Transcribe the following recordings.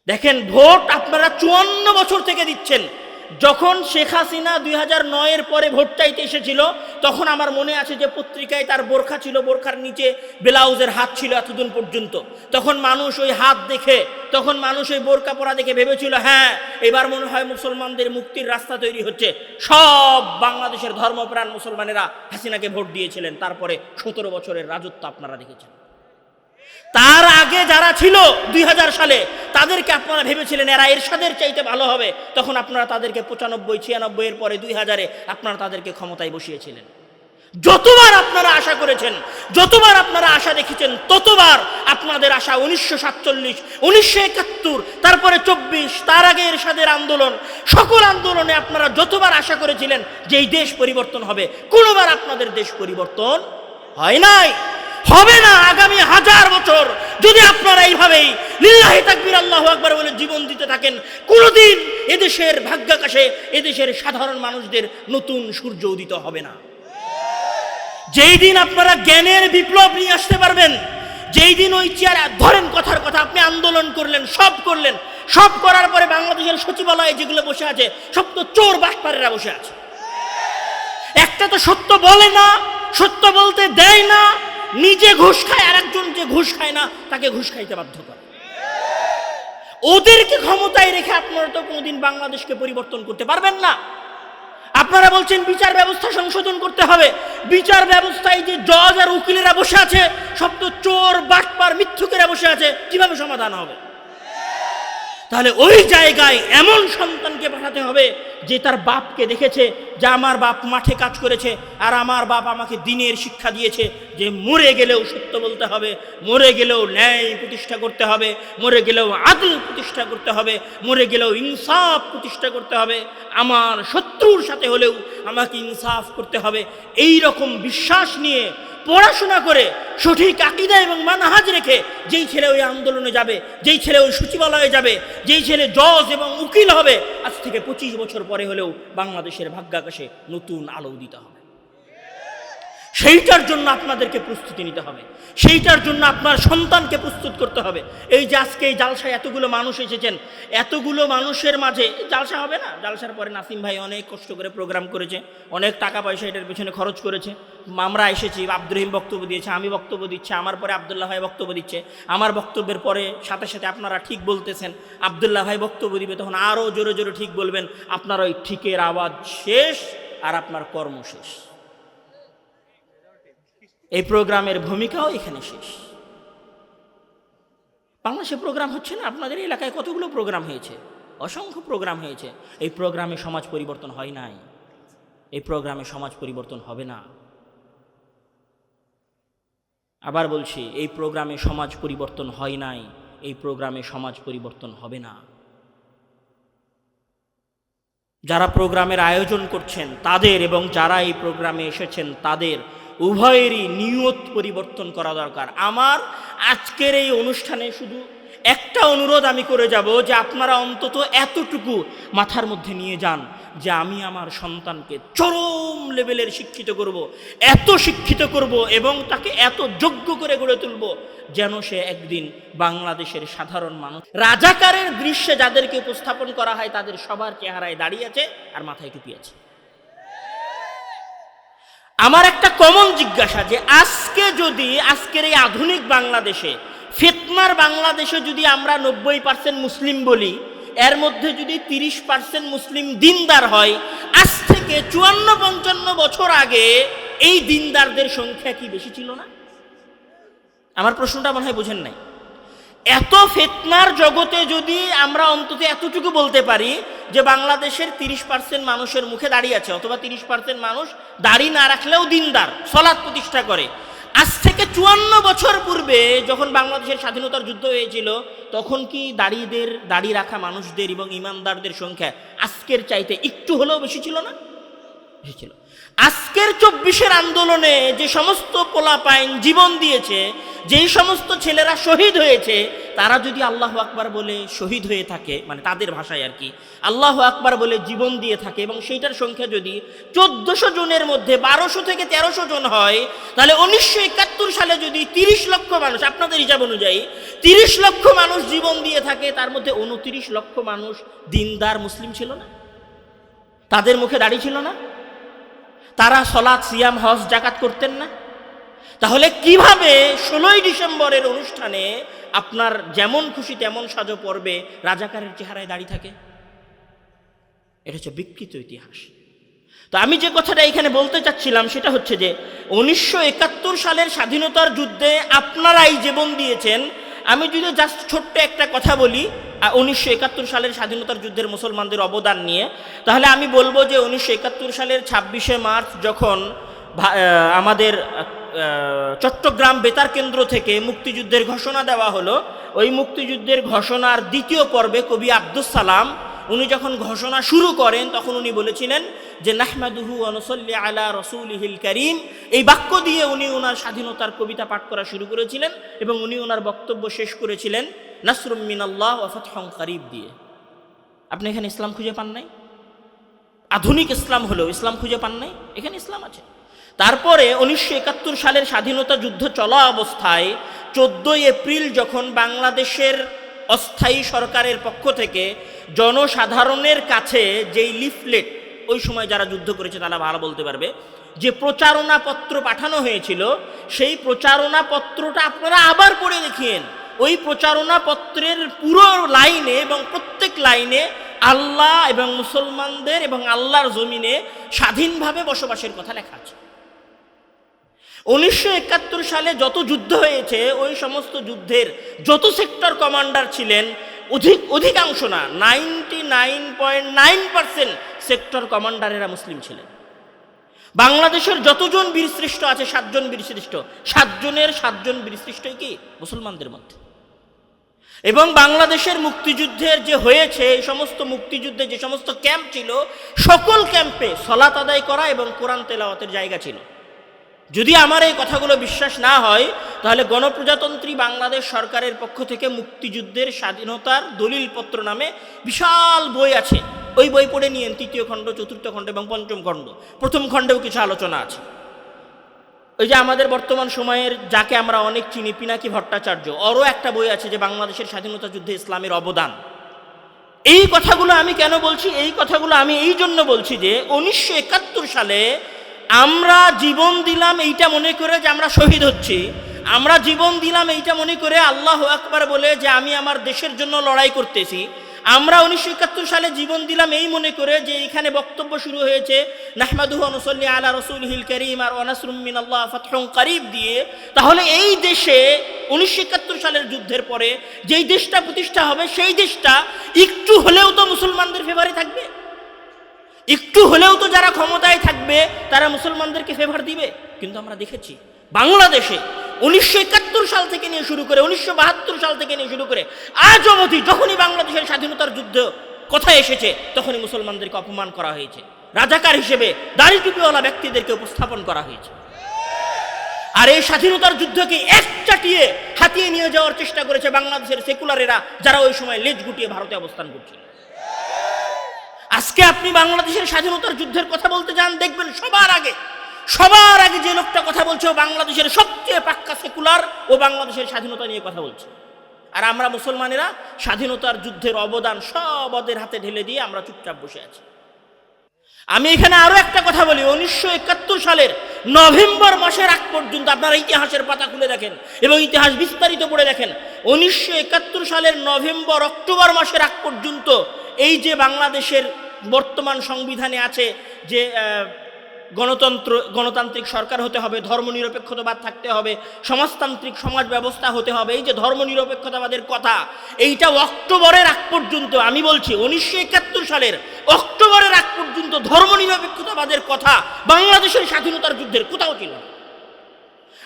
দেখেন, ভোট আপনারা 54 বছর থেকে দিচ্ছেন। যখন শেখ হাসিনা 2009-এর পরে ভোট চাইতে এসেছিল, তখন আমার মনে আছে যে পত্রিকায় তার বোরখা ছিল, বোরখার নিচে ব্লাউজের হাত ছিল এতদিন পর্যন্ত। তখন মানুষ ওই হাত দেখে, তখন মানুষ ওই বোরকা পরা দেখে ভেবেছিল, হ্যাঁ এবার মনে হয় মুসলমানদের মুক্তির রাস্তা তৈরি হচ্ছে। সব বাংলাদেশের ধর্মপ্রাণ মুসলমানেরা হাসিনাকে ভোট দিয়েছিলেন। তারপরে 17 বছরের রাজত্ব আপনারা দেখেছেন। তার আগে যারা ছিল 2000 সালে, তাদেরকে আপনারা ভেবেছিলেন এরা এরশাদের চাইতে ভালো হবে। তখন আপনারা তাদেরকে 95, 96 পরে 2000-এ আপনারা তাদেরকে ক্ষমতায় বসিয়েছিলেন। যতবার আপনারা আশা করেছেন, যতবার আপনারা আশা দেখেছেন, ততবার আপনাদের আশা 1947, 1971, তারপরে 24, তার আগে এরশাদের আন্দোলন, সকল আন্দোলনে আপনারা যতবার আশা করেছিলেন যে এই দেশ পরিবর্তন হবে, কোনোবার আপনাদের দেশ পরিবর্তন হয় নাই, হবে না। আগামী 1000 বছর যদি আপনারা এইভাবেই লিল্লাহি তাকবীর আল্লাহু আকবার বলে জীবন দিতে থাকেন, কোনোদিন এদেশের ভাগ্যাকাশে এদেশের সাধারণ মানুষদের নতুন সূর্য উদিত হবে না। যেই দিন আপনারা জ্ঞানের বিপ্লব নিয়ে আসতে পারবেন, যেই দিন ওই চেয়ার ধরেন, কথার কথা আপনি আন্দোলন করলেন, সব করলেন, সব করার পরে বাংলাদেশের সচিবালয়ে যেগুলো বসে আছে সব তো চোর বাটপারেরা বসে আছে। একটা তো সত্য বলে না, সত্য বলতে দেয় না, নিজে ঘুষ খায়, আর একজন যে ঘুষ খায় না তাকে ঘুষ খাইতে বাধ্য করে। ওদেরকে ক্ষমতায় রেখে আপনারা তো কোনোদিন বাংলাদেশকে পরিবর্তন করতে পারবেন না। আপনারা বলছেন বিচার ব্যবস্থা সংশোধন করতে হবে। বিচার ব্যবস্থায় যে জজ আর উকিলেরা বসে আছে সব তো চোর বাটপার মিথ্যুকেরা বসে আছে, কিভাবে সমাধান হবে? তাহলে ওই জায়গায় এমন সন্তানকে পাঠাতে হবে যে তার বাপকে দেখেছে যে আমার বাপ মাঠে কাজ করেছে, আর আমার বাপ আমাকে দ্বীনের শিক্ষা দিয়েছে যে মরে গেলেও সত্য বলতে হবে, মরে গেলেও ন্যায় প্রতিষ্ঠা করতে হবে, মরে গেলেও আদল প্রতিষ্ঠা করতে হবে, মরে গেলেও ইনসাফ প্রতিষ্ঠা করতে হবে, আমার শত্রুর সাথে হলেও আমাকে ইনসাফ করতে হবে। এই রকম বিশ্বাস নিয়ে পড়াশোনা করে সঠিক আকীদা এবং মানহাজ রেখে যেই ছেলে ওই আন্দোলনে যাবে, যেই ছেলে ওই সচিবালয়ে যাবে, যেই ছেলে জজ এবং উকিল হবে, আজ থেকে 25 বছর পরে হলেও বাংলাদেশের ভাগ্যাকাশে নতুন আলো উদিত হবে। সেইটার জন্য আপনাদেরকে প্রস্তুতি নিতে হবে, সেইটার জন্য আপনার সন্তানকে প্রস্তুত করতে হবে। এই যে আজকে এই জালসায় এতগুলো মানুষ এসেছেন, এতগুলো মানুষের মাঝে জালসা হবে না? জালসার পরে নাসিম ভাই অনেক কষ্ট করে প্রোগ্রাম করেছে, অনেক টাকা পয়সা এটার পেছনে খরচ করেছে। আমরা এসেছি, আব্দুর রহিম বক্তব্য দিয়েছে, আমি বক্তব্য দিচ্ছি, আমার পরে আবদুল্লাহ ভাই বক্তব্য দিচ্ছে, আমার বক্তব্যের পরে সাথে সাথে আপনারা ঠিক বলতেছেন, আবদুল্লাহ ভাই বক্তব্য দিবে, তখন আরও জোরে জোরে ঠিক বলবেন। আপনার ওই ঠিকের আওয়াজ শেষ আর আপনার কর্ম শেষ। এই প্রোগ্রামের ভূমিকাও এখানে শেষ। বাংলাদেশে প্রোগ্রাম হচ্ছে না, আপনাদের এলাকায় কতগুলো প্রোগ্রাম হয়েছে, অসংখ্য প্রোগ্রাম হয়েছে। এই প্রোগ্রামে সমাজ পরিবর্তন হয় নাই, এই প্রোগ্রামে সমাজ পরিবর্তন হবে না। আবার বলছি, এই প্রোগ্রামে সমাজ পরিবর্তন হয় নাই, এই প্রোগ্রামে সমাজ পরিবর্তন হবে না। যারা প্রোগ্রামের আয়োজন করছেন তাদের এবং যারা এই প্রোগ্রামে এসেছেন তাদের উভয়েরই নিয়ত পরিবর্তন করা দরকার। আমার আজকের এই অনুষ্ঠানে শুধু একটা অনুরোধ আমি করে যাব যে আপনারা অন্তত এতটুকু মাথার মধ্যে নিয়ে যান যে আমি আমার সন্তানকে চরম লেভেলের শিক্ষিত করব, এত শিক্ষিত করব এবং তাকে এত যোগ্য করে গড়ে তুলব যেন সে একদিন বাংলাদেশের সাধারণ মানুষ। রাজাকারের দৃশ্যে যাদেরকে উপস্থাপন করা হয় তাদের সবার চেহারায় দাঁড়িয়ে আছে আর মাথায় টুপি আছে। আমার একটা কমন জিজ্ঞাসা যে আজকে যদি আজকের এই আধুনিক বাংলাদেশে, ফিতনার বাংলাদেশে যদি আমরা 90% মুসলিম বলি, এর মধ্যে যদি 30% মুসলিম দিনদার হয়, আজ থেকে 54-55 বছর আগে এই দিনদারদের সংখ্যা কি বেশি ছিল না? আমার প্রশ্নটা মনে হয় বুঝেন নাই। এত ফিতনার জগতে যদি আমরা অন্তত এতটুকু বলতে পারি যে বাংলাদেশের 30% মানুষের মুখে দাঁড়িয়ে আছে, অথবা 30% মানুষ দাড়ি না রাখলেও দিনদার, সালাত প্রতিষ্ঠা করে। আজ থেকে 54 বছর পূর্বে যখন বাংলাদেশের স্বাধীনতার যুদ্ধ হয়েছিল, তখন কি দাড়ি রাখা মানুষদের এবং ইমানদারদের সংখ্যা আজকের চাইতে একটু হলেও বেশি ছিল না? বেশি ছিল। আজকের 24-এর আন্দোলনে যে সমস্ত পোলাপাইন জীবন দিয়েছে, যেই সমস্ত ছেলেরা শহীদ হয়েছে, তারা যদি আল্লাহু আকবার বলে শহীদ হয়ে থাকে, মানে তাদের ভাষায় আর কি, আল্লাহু আকবার বলে জীবন দিয়ে থাকে, এবং সেইটার সংখ্যা যদি 1400 জনের মধ্যে 1200 থেকে 1300 জন হয়, তাহলে 1971 সালে যদি 30 লক্ষ মানুষ, আপনাদের হিসাব অনুযায়ী 30 লক্ষ মানুষ জীবন দিয়ে থাকে, তার মধ্যে 29 লক্ষ মানুষ দিনদার মুসলিম ছিল না? তাদের মুখে দাড়ি ছিল না? তারা সালাত, সিয়াম, হজ, যাকাত করতেন না? তাহলে কিভাবে 16ই ডিসেম্বরের অনুষ্ঠানে আপনার যেমন খুশি তেমন সাজো পর্বে রাজাকারের চেহারায় দাঁড়িয়ে থাকে? এটা হচ্ছে বিকৃত ইতিহাস। তো আমি যে কথাটা এখানে বলতে চাচ্ছিলাম সেটা হচ্ছে যে 1971 সালের স্বাধীনতার যুদ্ধে আপনারাই জীবন দিয়েছেন। আমি যদি জাস্ট ছোট্ট একটা কথা বলি 1971 সালের স্বাধীনতার যুদ্ধের মুসলমানদের অবদান নিয়ে, তাহলে আমি বলবো যে 1971 সালের 26শে মার্চ যখন আমাদের চট্টগ্রাম বেতার কেন্দ্র থেকে মুক্তিযুদ্ধের ঘোষণা দেওয়া হলো, ওই মুক্তিযুদ্ধের ঘোষণার দ্বিতীয় পর্বে কবি আব্দুস সালাম উনি যখন ঘোষণা শুরু করেন তখন উনি বলেছিলেন যে নাহমাদুহু ওয়া নুসাল্লি আলা রাসূলিহিল কারীম। এই বাক্য দিয়ে উনি ওনার স্বাধীনতার কবিতা পাঠ করা শুরু করেছিলেন এবং উনি ওনার বক্তব্য শেষ করেছিলেন নাসরুম মিনাল্লাহ ওয়া ফাতহুন কারীব দিয়ে। আপনি এখানে ইসলাম খুঁজে পান নাই? আধুনিক ইসলাম হলেও ইসলাম খুঁজে পান নাই? এখানে ইসলাম আছে। তারপরে 1971 সালের স্বাধীনতা যুদ্ধ চলা অবস্থায় 14 এপ্রিল যখন বাংলাদেশের অস্থায়ী সরকারের পক্ষ থেকে জনসাধারণের কাছে যেই লিফলেট, ওই সময় যারা যুদ্ধ করেছে তারা ভালো বলতে পারবে, যে প্রচারণা পত্র পাঠানো হয়েছিল, সেই প্রচারণা পত্রটা আপনারা আবার পড়ে দেখিয়েন। ওই প্রচারণা পত্রের পুরো লাইনে এবং প্রত্যেক লাইনে আল্লাহ এবং মুসলমানদের এবং আল্লাহর জমিনে স্বাধীনভাবে বসবাসের কথা লেখা আছে। 1971 সালে যত যুদ্ধ হয়েছে ওই সমস্ত যুদ্ধের যত সেক্টর কমান্ডার ছিলেন, অধিকাংশ না 99.9% সেক্টর কমান্ডারেরা মুসলিম ছিলেন। বাংলাদেশের যতজন বীরশ্রেষ্ঠ আছে 7 জন বীরশ্রেষ্ঠ, 7 জনের 7 জন বীরশ্রেষ্ঠই কি মুসলমানদের মধ্যে। এবং বাংলাদেশের মুক্তিযুদ্ধের যে হয়েছে, এই সমস্ত মুক্তিযুদ্ধে যে সমস্ত ক্যাম্প ছিল, সকল ক্যাম্পে সালাত আদায় করা এবং কোরআন তেলাওয়াতের জায়গা ছিল। যদি আমার এই কথাগুলো বিশ্বাস না হয়, তাহলে গণপ্রজাতন্ত্রী বাংলাদেশ সরকারের পক্ষ থেকে মুক্তিযুদ্ধের স্বাধীনতার দলিলপত্র নামে বিশাল বই আছে, ওই বই পড়ে নিয়েন। 3য় খণ্ড, 4র্থ খণ্ড এবং 5ম খণ্ড। 1ম খণ্ডেও কিছু আলোচনা আছে। ওই যে আমাদের বর্তমান সময়ের যাকে আমরা অনেক চিনি, পিনাকি ভট্টাচার্য, ওরও একটা বই আছে যে বাংলাদেশের স্বাধীনতা যুদ্ধে ইসলামের অবদান। এই কথাগুলো আমি কেন বলছি? এই কথাগুলো আমি এই জন্য বলছি যে 1971 সালে আমরা জীবন দিলাম এইটা মনে করে যে আমরা শহীদ হচ্ছি, আমরা জীবন দিলাম এইটা মনে করে আল্লাহু আকবার বলে যে আমি আমার দেশের জন্য লড়াই করতেছি। আমরা 1971 সালে জীবন দিলাম এই মনে করে যে এখানে বক্তব্য শুরু হয়েছে নাহমাদুহু ওয়া নুসাল্লি আলা রাসূলিহিল কারীম আর ওয়া নাসরুম মিনাল্লাহ ফাতহুন কারীব দিয়ে। তাহলে এই দেশে 1971 সালের যুদ্ধের পরে যেই দেশটা প্রতিষ্ঠা হবে, সেই দেশটা একটু হলেও তো মুসলমানদের ফেভারে থাকবে, একটু হলেও তো যারা ক্ষমতায় থাকবে তারা মুসলমানদেরকে ফেভার দিবে। কিন্তু আমরা দেখেছি বাংলাদেশে 1971 সাল থেকে নিয়ে শুরু করে 1972 সাল থেকে নিয়ে শুরু করে আজ অবধি যখনই বাংলাদেশের স্বাধীনতার যুদ্ধ কথা এসেছে তখনই মুসলমানদেরকে অপমান করা হয়েছে, রাজাকার হিসেবে দাড়ি টুপিওয়ালা ব্যক্তিদেরকে উপস্থাপন করা হয়েছে। আর এই স্বাধীনতার যুদ্ধকে এক চাটিয়ে হাতিয়ে নিয়ে যাওয়ার চেষ্টা করেছে বাংলাদেশের সেকুলারেরা, যারা ওই সময় লেজ গুটিয়ে ভারতে অবস্থান করছিল। আজকে আপনি বাংলাদেশের স্বাধীনতার যুদ্ধের কথা বলতে যান, দেখবেন সবার আগে যে লোকটা কথা বলছে ও বাংলাদেশের সবচেয়ে পাক্কা সেকুলার, ও বাংলাদেশের স্বাধীনতা নিয়ে কথা বলছে। আর আমরা মুসলমানেরা স্বাধীনতার যুদ্ধের অবদান সব ওদের হাতে ঢেলে দিয়ে আমরা চুপচাপ বসে আছি। আমি এখানে আরো একটা কথা বলি, 1971 সালের নভেম্বর মাসের আগ পর্যন্ত আপনারা ইতিহাসের পাতা খুলে দেখেন এবং ইতিহাস বিস্তারিত পড়ে দেখেন। 1971 সালের নভেম্বর অক্টোবর মাসের আগ পর্যন্ত এই যে বাংলাদেশের বর্তমান সংবিধানে আছে যে গণতান্ত্রিক সরকার হতে হবে, ধর্মনিরপেক্ষতাবাদ থাকতে হবে, সমাজতান্ত্রিক সমাজ ব্যবস্থা হতে হবে, এই যে ধর্মনিরপেক্ষতাবাদের কথা, এইটা অক্টোবরের আগ পর্যন্ত, আমি বলছি 1971 সালের অক্টোবরের আগ পর্যন্ত ধর্মনিরপেক্ষতাবাদের কথা বাংলাদেশের স্বাধীনতার যুদ্ধের কোথাও ছিল না।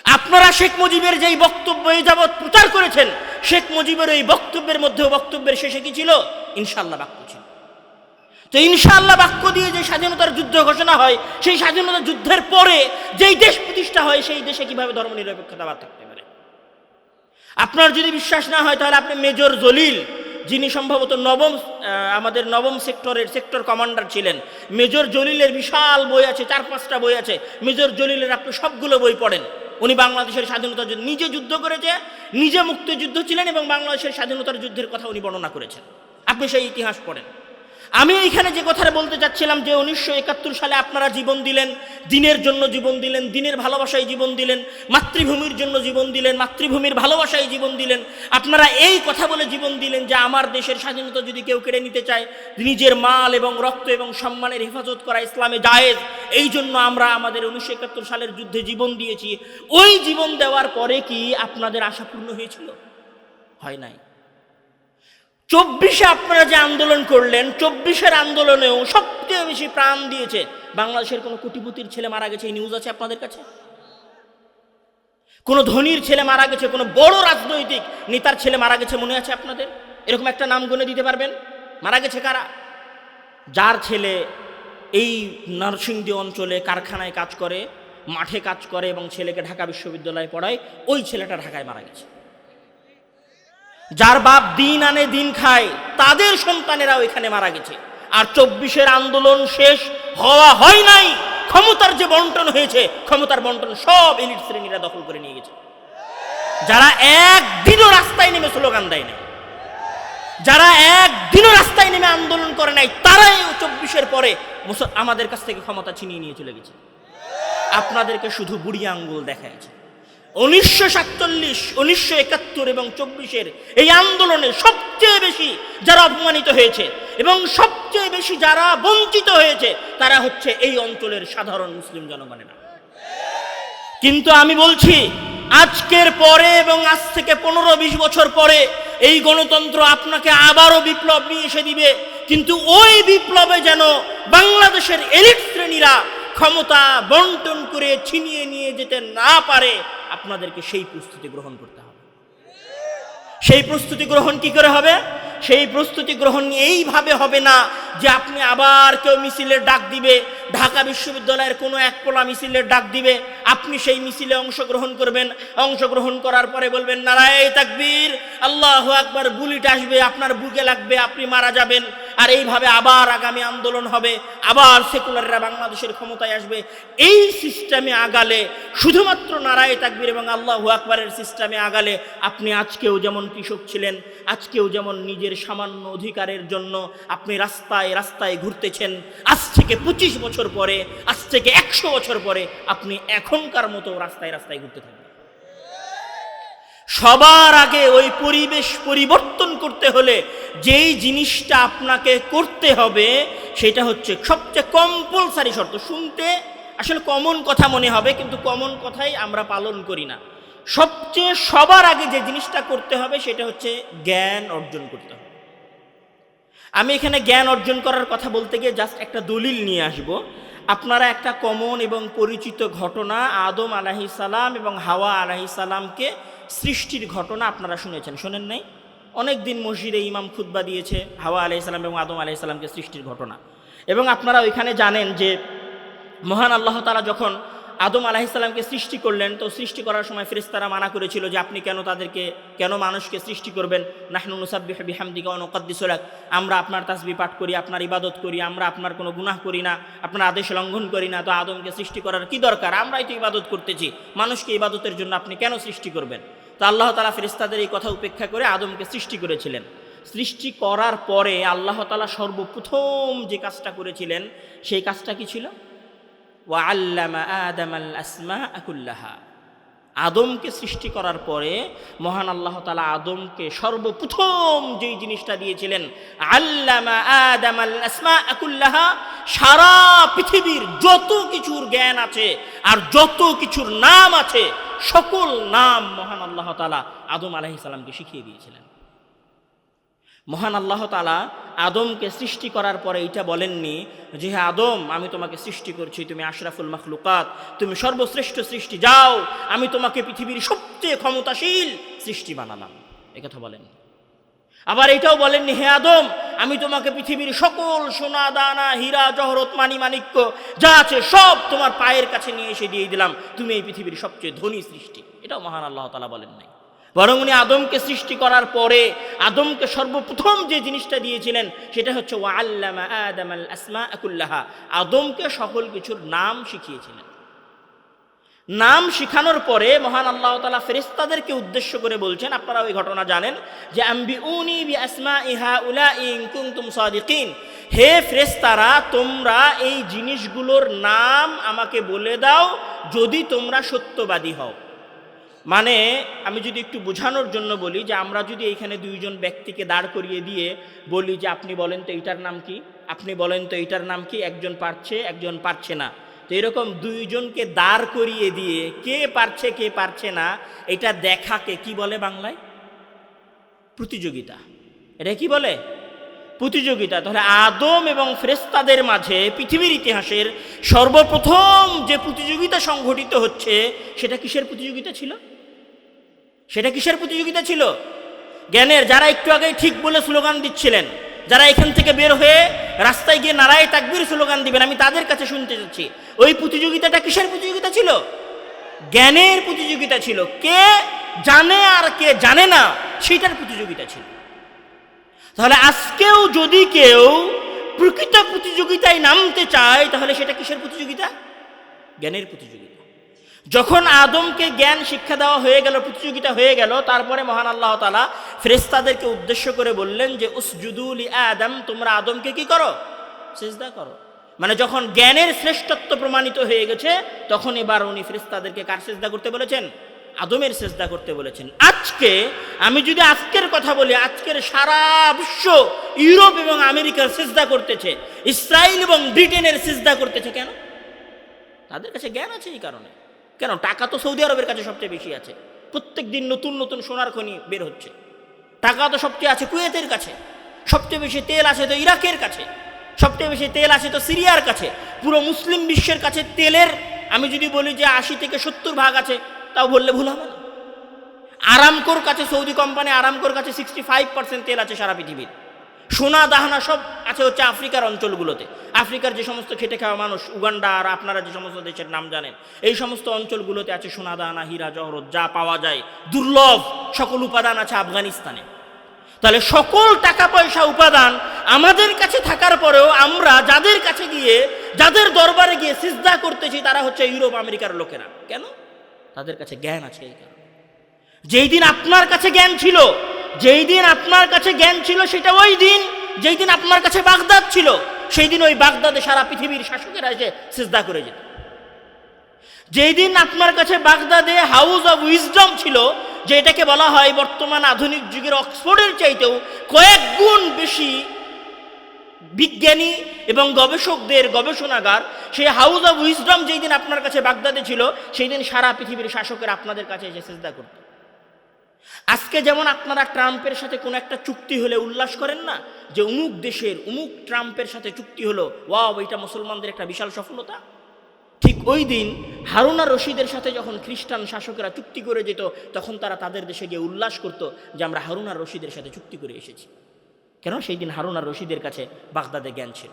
আপনারা শেখ মুজিবের যেই বক্তব্য এই যাবৎ প্রচার করেছেন, শেখ মুজিবের এই বক্তব্যের মধ্যে বক্তব্যের শেষে কি ছিল? ইনশাআল্লাহ বাক্য ছিল। তো ইনশাআল্লাহ বাক্য দিয়ে যে স্বাধীনতার যুদ্ধ ঘোষণা হয়, সেই স্বাধীনতা যুদ্ধের পরে যেই দেশ প্রতিষ্ঠা হয়, সেই দেশে কিভাবে ধর্মনিরপেক্ষতাবাদ থাকতে পারে? আপনার যদি বিশ্বাস না হয় তাহলে আপনি মেজর জলিল, যিনি সম্ভবত আমাদের নবম সেক্টর কমান্ডার ছিলেন, মেজর জলিলের বিশাল বই আছে, 4-5টা বই আছে মেজর জলিলের, আপনি সবগুলো বই পড়েন। উনি বাংলাদেশের স্বাধীনতার জন্য নিজে যুদ্ধ করেছে, নিজে মুক্তিযুদ্ধ ছিলেন এবং বাংলাদেশের স্বাধীনতার যুদ্ধের কথা উনি বর্ণনা করেছেন। আপনি সেই ইতিহাস পড়েন। আমি এইখানে যে কথাটা বলতে চাচ্ছিলাম যে 1971 সালে আপনারা জীবন দিলেন, দিনের জন্য জীবন দিলেন, দিনের ভালোবাসায় জীবন দিলেন, মাতৃভূমির জন্য জীবন দিলেন, মাতৃভূমির ভালোবাসায় জীবন দিলেন। আপনারা এই কথা বলে জীবন দিলেন যে আমার দেশের স্বাধীনতা যদি কেউ কেড়ে নিতে চায়, নিজের মাল এবং রক্ত এবং সম্মানের হেফাজত করা ইসলামে জায়েজ। এই জন্য আমরা আমাদের 1971 সালের যুদ্ধে জীবন দিয়েছি। ওই জীবন দেওয়ার পরে কি আপনাদের আশা পূর্ণ হয়েছিল? হয় নাই। 24-এ আপনারা যে আন্দোলন করলেন, 24-এর আন্দোলনেও সবচেয়ে বেশি প্রাণ দিয়েছে বাংলাদেশের কোনো কোটিপতির ছেলে মারা গেছে এই নিউজ আছে আপনাদের কাছে? কোনো ধনীর ছেলে মারা গেছে, কোনো বড় রাজনৈতিক নেতার ছেলে মারা গেছে মনে আছে আপনাদের? এরকম একটা নাম গুনে দিতে পারবেন? মারা গেছে কারা? যার ছেলে এই নরসিংদী অঞ্চলে কারখানায় কাজ করে, মাঠে কাজ করে এবং ছেলেকে ঢাকা বিশ্ববিদ্যালয়ে পড়ায়, ওই ছেলেটা ঢাকায় মারা গেছে। যার বাপ দিন আনে দিন খায়, তাদের সন্তানেরাও এখানে মারা গেছে। আর 24-এর আন্দোলন শেষ হয় নাই, ক্ষমতার যে বন্টন হয়েছে, ক্ষমতার বন্টন সব এলিট শ্রেণীরা দখল করে নিয়ে গেছে। যারা একদিনও রাস্তায় নেমে স্লোগান দেয় নাই, যারা একদিনও রাস্তায় নেমে আন্দোলন করে নাই, তারাই 24-এর পরে আমাদের কাছ থেকে ক্ষমতা ছিনিয়ে নিয়ে চলে গেছে। আপনাদেরকে শুধু বুড়ি আঙ্গুল দেখাচ্ছে। 1947, 1971 এবং 24-এর এই আন্দোলনে সবচেয়ে বেশি যারা অপমানিত হয়েছে এবং সবচেয়ে বেশি যারা বঞ্চিত হয়েছে তারা হচ্ছে এই অঞ্চলের সাধারণ মুসলিম জনগণেরা। কিন্তু আমি বলছি, আজকের পরে এবং আজ থেকে 15-20 বছর পরে এই গণতন্ত্র আপনাকে আবারও বিপ্লব নিয়ে এসে দিবে, কিন্তু ওই বিপ্লবে যেন বাংলাদেশের এলিট শ্রেণীরা ক্ষমতা বন্টন করে ছিনিয়ে নিয়ে যেতে না পারে, আপনাদেরকে সেই প্রস্তুতি গ্রহণ করতে হবে। সেই প্রস্তুতি গ্রহণ কি করে হবে? সেই প্রস্তুতি গ্রহণ এইভাবে হবে না যে আপনি আবার কেউ মিছিলের ডাক দিবে, ঢাকা বিশ্ববিদ্যালয়ের কোনো এক পোলা মিছিলের ডাক দিবে, আপনি সেই মিছিলে অংশগ্রহণ করবেন, অংশগ্রহণ করার পরে বলবেন নারায়ে তাকবীর, আল্লাহু আকবার, বুলেট আসবে, আপনার বুকে লাগবে, আপনি মারা যাবেন। আর এইভাবে আবার আগামী আন্দোলন হবে, আবার সেকুলাররা বাংলাদেশের ক্ষমতায় আসবে। এই সিস্টেমে আগালে, শুধুমাত্র নারায়ে তাকবীর এবং আল্লাহু আকবারের সিস্টেমে আগালে, আপনি আজকেও যেমন কৃষক ছিলেন, আজকেও যেমন নিজের সামান্য অধিকারের জন্য আপনি রাস্তায় রাস্তায় ঘুরতেছেন, আজ থেকে 25 বছর পরে, আজ থেকে 100 বছর পরে আপনি এখনকার মতো রাস্তায় রাস্তায় ঘুরতে থাকবেন। সবার আগে ওই পরিবেশ পরিবর্তন করতে হলে যেই জিনিসটা আপনাকে করতে হবে সেটা হচ্ছে সবচেয়ে কম্পালসারি শর্ত। শুনতে আসলে কমন কথা মনে হবে, কিন্তু কমন কথাই আমরা পালন করি না। সবার আগে যে জিনিসটা করতে হবে সেটা হচ্ছে জ্ঞান অর্জন করতে হবে। আমি এখানে জ্ঞান অর্জন করার কথা বলতে গিয়ে জাস্ট একটা দলিল নিয়ে আসব। আপনারা একটা কমন এবং পরিচিত ঘটনা, আদম আলাইহিস সালাম এবং হাওয়া আলাইহিস সালামকে সৃষ্টির ঘটনা আপনারা শুনেছেন, শোনেন নাই? অনেক দিন মসজিদে ইমাম খুতবা দিয়েছে হাওয়া আলাইহিস সালাম এবং আদম আলাইহিস সালামকে সৃষ্টির ঘটনা। এবং আপনারা ওইখানে জানেন যে মহান আল্লাহ তাআলা যখন আদম আলাইহিস সালামকে সৃষ্টি করলেন, তো সৃষ্টি করার সময় ফেরেশতারা মানা করেছিল যে আপনি কেন মানুষকে সৃষ্টি করবেন? নাহনু নুসাব্বিহু বিহামদিকা ওয়া নুকদ্দিসু লাক, আমরা আপনার তাসবিহ পাঠ করি, আপনার ইবাদত করি, আমরা আপনার কোনো গুনাহ করি না, আপনার আদেশ লঙ্ঘন করি না, তো আদমকে সৃষ্টি করার কি দরকার? আমরাই তো ইবাদত করতেছি, মানুষকে ইবাদতের জন্য আপনি কেন সৃষ্টি করবেন? তো আল্লাহ তাআলা ফেরেশতাদের এই কথা উপেক্ষা করে আদমকে সৃষ্টি করেছিলেন। সৃষ্টি করার পরে আল্লাহ তাআলা সর্বপ্রথম যে কাজটা করেছিলেন সেই কাজটা কি ছিল? ওয়াআল্লামা আদামাল আসমাআ কুল্লাহা। আদমকে সৃষ্টি করার পরে মহান আল্লাহ তাআলা আদমকে সর্বপ্রথম যেই জিনিসটা দিয়েছিলেন, আল্লামা আদামাল আসমাআ কুল্লাহা, সারা পৃথিবীর যত কিছুর জ্ঞান আছে আর যত কিছুর নাম আছে সকল নাম মহান আল্লাহ তাআলা আদম আলাইহিস সালামকে শিখিয়ে দিয়েছিলেন। মহান আল্লাহ তাআলা আদমকে সৃষ্টি করার পরে এটা বলেননি যে হে আদম, আমি তোমাকে সৃষ্টি করছি, তুমি আশরাফুল মাখলুকাত, তুমি সর্বশ্রেষ্ঠ সৃষ্টি, যাও আমি তোমাকে পৃথিবীর সবচেয়ে ক্ষমতাশীল সৃষ্টি বানালাম, একথা বলেননি। আবার এটাও বলেননি হে আদম, আমি তোমাকে পৃথিবীর সকল সোনা দানা হীরা জহরত মানি মাণিক্য যা আছে সব তোমার পায়ের কাছে নিয়ে এসে দিয়ে দিলাম, তুমি এই পৃথিবীর সবচেয়ে ধনী সৃষ্টি, এটাও মহান আল্লাহ তাআলা বলেন নাই। বরং উনি আদমকে সৃষ্টি করার পরে আদমকে সর্বপ্রথম যে জিনিসটা দিয়েছিলেন সেটা হচ্ছে ওয়াল্লামা আদামাল আসমাআ কুল্লাহা, আদমকে সকল কিছুর নাম শিখিয়েছিলেন। নাম শিখানোর পরে মহান আল্লাহ তাআলা ফেরেশতাদেরকে উদ্দেশ্য করে বলছেন, আপনারা ওই ঘটনা জানেন যে আম্বিউনি বিআসমাই হাউলাই ইন কুনতুম সাদিকিন, হে ফেরেশতারা তোমরা এই জিনিসগুলোর নাম আমাকে বলে দাও যদি তোমরা সত্যবাদী হও। মানে আমি যদি একটু বোঝানোর জন্য বলি যে আমরা যদি এইখানে দুইজন ব্যক্তিকে দাঁড় করিয়ে দিয়ে বলি যে আপনি বলেন তো এইটার নাম কি, আপনি বলেন তো এইটার নাম কি, একজন পারছে একজন পারছে না, তো এরকম দুইজনকে দাঁড় করিয়ে দিয়ে কে পারছে কে পারছে না এটা দেখাকে কি বলে বাংলায়? প্রতিযোগিতা। এটা কি বলে? প্রতিযোগিতা। তাহলে আদম এবং ফেরেশতাদের মাঝে পৃথিবীর ইতিহাসের সর্বপ্রথম যে প্রতিযোগিতা সংঘটিত হচ্ছে সেটা কিসের প্রতিযোগিতা ছিল? সেটা কিসের প্রতিযোগিতা ছিল? জ্ঞানের। যারা একটু আগেই ঠিক বলে স্লোগান দিচ্ছিলেন, যারা এখান থেকে বের হয়ে রাস্তায় গিয়ে নারায়ে তাকবীর স্লোগান দিবেন, আমি তাদের কাছে শুনতে চাচ্ছি ওই প্রতিযোগিতাটা কিসের প্রতিযোগিতা ছিল? জ্ঞানের প্রতিযোগিতা ছিল। কে জানে আর কে জানে না সেটার প্রতিযোগিতা ছিল। তাহলে আজকেও যদি কেউ প্রকৃত প্রতিযোগিতায় নামতে চায় তাহলে সেটা কিসের প্রতিযোগিতা? জ্ঞানের প্রতিযোগিতা। যখন আদমকে জ্ঞান শিক্ষা দেওয়া হয়ে গেল, প্রতিযোগিতা হয়ে গেল, তারপরে মহান আল্লাহ তাআলা ফেরেশতাদেরকে উদ্দেশ্য করে বললেন যে উসজুদু লি আদম, তোমরা আদমকে কি করো? সিজদা করো। মানে যখন জ্ঞানের শ্রেষ্ঠত্ব প্রমাণিত হয়ে গেছে তখন এবার উনি ফেরেশতাদেরকে কার সিজদা করতে বলেছেন? আদমের সিজদা করতে বলেছেন। আজকে আমি যদি আজকের কথা বলি, আজকের সারা বিশ্ব ইউরোপ এবং আমেরিকার সিজদা করতেছে, ইসরায়েল এবং ব্রিটেনের সিজদা করতেছে। কেন? তাদের কাছে জ্ঞান আছে এই কারণে। কেন? টাকা তো সৌদি আরবের কাছে সবচেয়ে বেশি আছে, প্রত্যেক দিন নতুন নতুন সোনার খনি বের হচ্ছে। টাকা তো সবচেয়ে আছে কুয়েতের কাছে, সবচেয়ে বেশি তেল আছে তো ইরাকের কাছে, সবচেয়ে বেশি তেল আছে তো সিরিয়ার কাছে। পুরো মুসলিম বিশ্বের কাছে তেলের আমি যদি বলি যে 80 থেকে 70 ভাগ আছে তাও বললে ভুল হবে না। আরামকোর কাছে, সৌদি কোম্পানি আরামকোর কাছে 65% তেল আছে সারা পৃথিবীর। সোনা দাহানা সব আছে হচ্ছে আফ্রিকার অঞ্চলগুলোতে। আফ্রিকার যে সমস্ত খেটে খাওয়া মানুষ, উগান্ডা আর আপনারা যে সমস্ত দেশের নাম জানেন, এই সমস্ত অঞ্চলগুলোতে আছে সোনা দাহানা, হীরা জহরত যা পাওয়া যায় দুর্লভ সকল উপাদান আছে আফগানিস্তানে। তাহলে সকল টাকা পয়সা উপাদান আমাদের কাছে থাকার পরেও আমরা যাদের কাছে গিয়ে, যাদের দরবারে গিয়ে সিজদা করতেছি তারা হচ্ছে ইউরোপ আমেরিকার লোকেরা। কেন? তাদের কাছে জ্ঞান আছে এই কারণে। যেই দিন আপনার কাছে জ্ঞান ছিল, যেই দিন আপনার কাছে জ্ঞান ছিল সেটা ওই দিন যেই দিন আপনার কাছে বাগদাদ ছিল, সেই দিন ওই বাগদাদে সারা পৃথিবীর শাসকেরা এসে সিজদা করে যেত। যেই দিন আপনার কাছে বাগদাদে হাউস অব উইজডম ছিল, যেটাকে বলা হয় বর্তমান আধুনিক যুগের অক্সফোর্ডের চাইতেও কয়েক গুণ বেশি বিজ্ঞানী এবং গবেষকদের গবেষণাগার, সেই হাউস অব উইজডম যেই দিন আপনার কাছে বাগদাদে ছিল, সেই দিন সারা পৃথিবীর শাসকেরা আপনাদের কাছে এসে সিজদা করত। আজকে যেমন আপনারা ট্রাম্পের সাথে কোনো একটা চুক্তি হলে উল্লাস করেন না, যে অমুক দেশের অমুক ট্রাম্পের সাথে চুক্তি হলো, ওয়াও এটা মুসলমানদের একটা বিশাল সফলতা। ঠিক ওই দিন হারুন আর রশিদের সাথে যখন খ্রিস্টান শাসকেরা চুক্তি করে যেত, তখন তারা তাদের দেশে গিয়ে উল্লাস করত যে আমরা হারুন আর রশিদের সাথে চুক্তি করে এসেছি। কেন? সেই দিন হারুন আর রশিদের কাছে বাগদাদে জ্ঞান ছিল।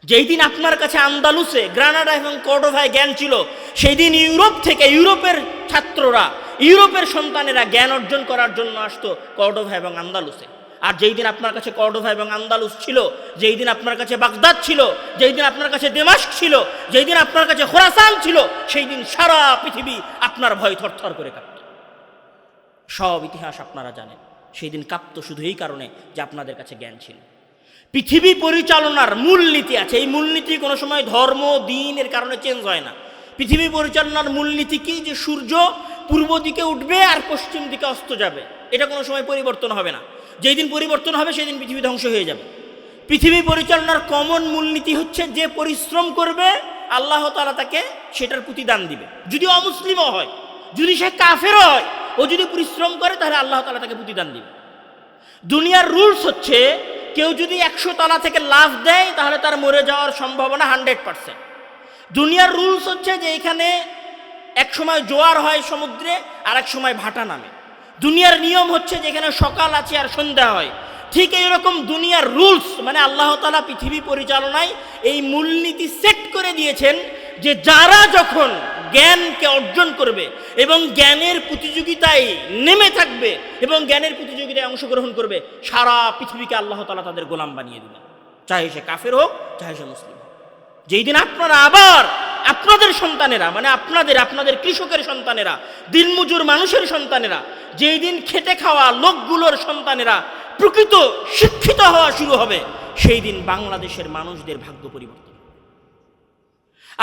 যেই দিন আপনার কাছে আন্দালুসে, গ্রানাডা এবং কর্ডোভায় জ্ঞান ছিল, সেই দিন ইউরোপ থেকে ইউরোপের ছাত্ররা, ইউরোপের সন্তানেরা জ্ঞান অর্জন করার জন্য আসতো কর্ডোভা এবং আন্দালুসে। আর যেই দিন আপনার কাছে কর্ডোভা এবং আন্দালুস ছিল, যেই দিন আপনার কাছে বাগদাদ ছিল, যেই দিন আপনার কাছে দেমাস্ক ছিল, যেই দিন আপনার কাছে খোরাসান ছিল, সেই দিন সারা পৃথিবী আপনার ভয় থরথর করে কাঁপত। সব ইতিহাস আপনারা জানেন। সেই দিন কাঁপত শুধু এই কারণে যে আপনাদের কাছে জ্ঞান ছিল। পৃথিবী পরিচালনার মূলনীতি আছে। এই মূলনীতি কোনো সময় ধর্ম দিনের কারণে চেঞ্জ হয় না। পৃথিবী পরিচালনার মূলনীতি কি? যে সূর্য পূর্ব দিকে উঠবে আর পশ্চিম দিকে অস্ত যাবে, এটা কোনো সময় পরিবর্তন হবে না। যেই দিন পরিবর্তন হবে সেই দিন পৃথিবী ধ্বংস হয়ে যাবে। পৃথিবী পরিচালনার কমন মূলনীতি হচ্ছে যে পরিশ্রম করবে আল্লাহ তাআলা তাকে সেটার প্রতিদান দিবে। যদি অমুসলিমও হয়, যদি সে কাফেরও হয়, ও যদি পরিশ্রম করে তাহলে আল্লাহ তাআলা তাকে প্রতিদান দিবে। দুনিয়ার রুলস হচ্ছে কেউ যদি 100 তলা থেকে লাফ দেয় তাহলে তার মরে যাওয়ার সম্ভাবনা 100%। দুনিয়ার রুলস হচ্ছে যে এখানে এক সময় জোয়ার হয় সমুদ্রে, আর এক সময় ভাটা নামে। দুনিয়ার নিয়ম হচ্ছে যেখানে সকাল আছে আর সন্ধ্যা হয়। ঠিক এইরকম দুনিয়ার রুলস, মানে আল্লাহ তাআলা পৃথিবী পরিচালনায় এই মূলনীতি সেট করে দিয়েছেন যে যারা যখন জ্ঞানকে অর্জন করবে এবং জ্ঞানের প্রতিযোগিতায় নেমে থাকবে এবং জ্ঞানের প্রতিযোগিতায় অংশগ্রহণ করবে, সারা পৃথিবীকে আল্লাহ তাআলা তাদের গোলাম বানিয়ে দেবেন, চাহে সে কাফের হোক চাহে সে মুসলিম হোক। যেই দিন আপনারা আবার আপনাদের সন্তানেরা, মানে আপনাদের কৃষকের সন্তানেরা, দিনমজুর মানুষের সন্তানেরা, যেই দিন খেটে খাওয়া লোকগুলোর সন্তানেরা প্রকৃত শিক্ষিত হওয়া শুরু হবে, সেই দিন বাংলাদেশের মানুষদের ভাগ্য পরিবর্তন।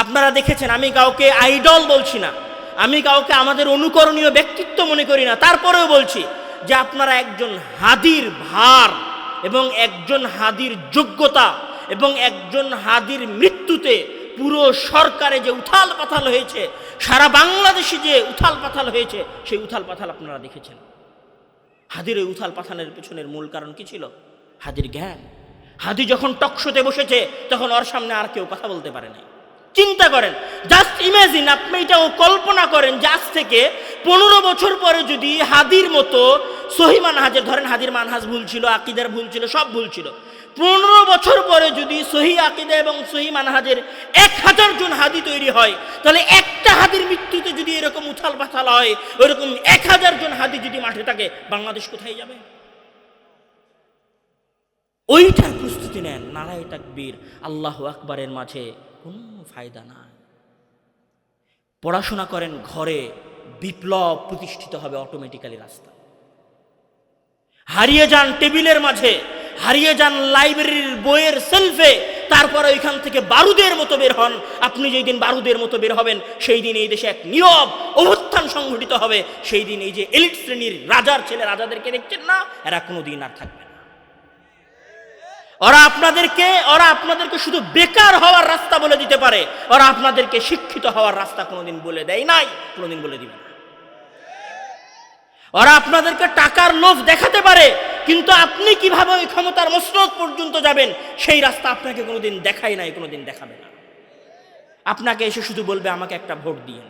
আপনারা দেখেছেন, আমি কাউকে আইডল বলছি না, আমি কাউকে আমাদের অনুকরণীয় ব্যক্তিত্ব মনে করি না, তারপরেও বলছি যে আপনারা একজন হাদির ভার এবং একজন হাদির যোগ্যতা এবং একজন হাদির মৃত্যুতে পুরো সরকারে যে উথাল পাথাল হয়েছে, সারা বাংলাদেশে যে উথাল পাথাল হয়েছে, সেই উথাল পাথাল আপনারা দেখেছেন। হাদির ওই উথাল পাথালের পেছনের মূল কারণ কি ছিল? হাদির জ্ঞান। হাদি যখন টকশোতে বসেছে তখন ওর সামনে আর কেউ কথা বলতে পারে নাই। চিন্তা করেন, জাস্ট ইমাজিন, আপনি এটাও কল্পনা করেন যে আজ থেকে 15 বছর পরে যদি হাদির মতো সহি মানহাজের, ধরেন হাদির মানহাজ ভুল ছিল, আকীদার ভুল ছিল, সব ভুল ছিল, 15 বছর পরে যদি সহি আকীদা এবং সহি মানহাজের 1000 জন হাদি তৈরি হয়, তাহলে একটা হাদির মৃত্যুতে যদি এরকম উথাল পাথাল হয়, ওইরকম 1000 জন হাদি যদি মাঠে থাকে, বাংলাদেশ কোথায় যাবে? ওইটার প্রস্তুতি নেন। নারায়ে তাকবীর, আল্লাহু আকবারের মাঝে কোনো ফায়দা নাই। পড়াশোনা করেন ঘরে, বিপ্লব প্রতিষ্ঠিত হবে অটোমেটিক্যালি রাস্তা। হারিয়ে যান টেবিলের মাঝে, হারিয়ে যান লাইব্রেরির বইয়ের সেলফে, তারপরে ওইখান থেকে বারুদের মতো বের হন। আপনি যেই দিন বারুদের মতো বের হবেন, সেই দিন এই দেশে এক নীরব অভ্যুত্থান সংঘটিত হবে। সেই দিন এই যে এলিট শ্রেণীর রাজার ছেলে রাজাদেরকে দেখছেন না, এরা কোনোদিন আর থাকবে না। ওরা আপনাদেরকে শুধু বেকার হওয়ার রাস্তা বলে দিতে পারে, ওরা আপনাদেরকে শিক্ষিত হওয়ার রাস্তা কোনোদিন বলে দেয় নাই, কোনোদিন বলে দিবে না। ওরা আপনাদেরকে টাকার লোভ দেখাতে পারে, কিন্তু আপনি কিভাবে ওই ক্ষমতার মসনদ পর্যন্ত যাবেন, সেই রাস্তা আপনাকে কোনোদিন দেখায় নাই, কোনোদিন দেখাবে না। আপনাকে এসে শুধু বলবে আমাকে একটা ভোট দিন।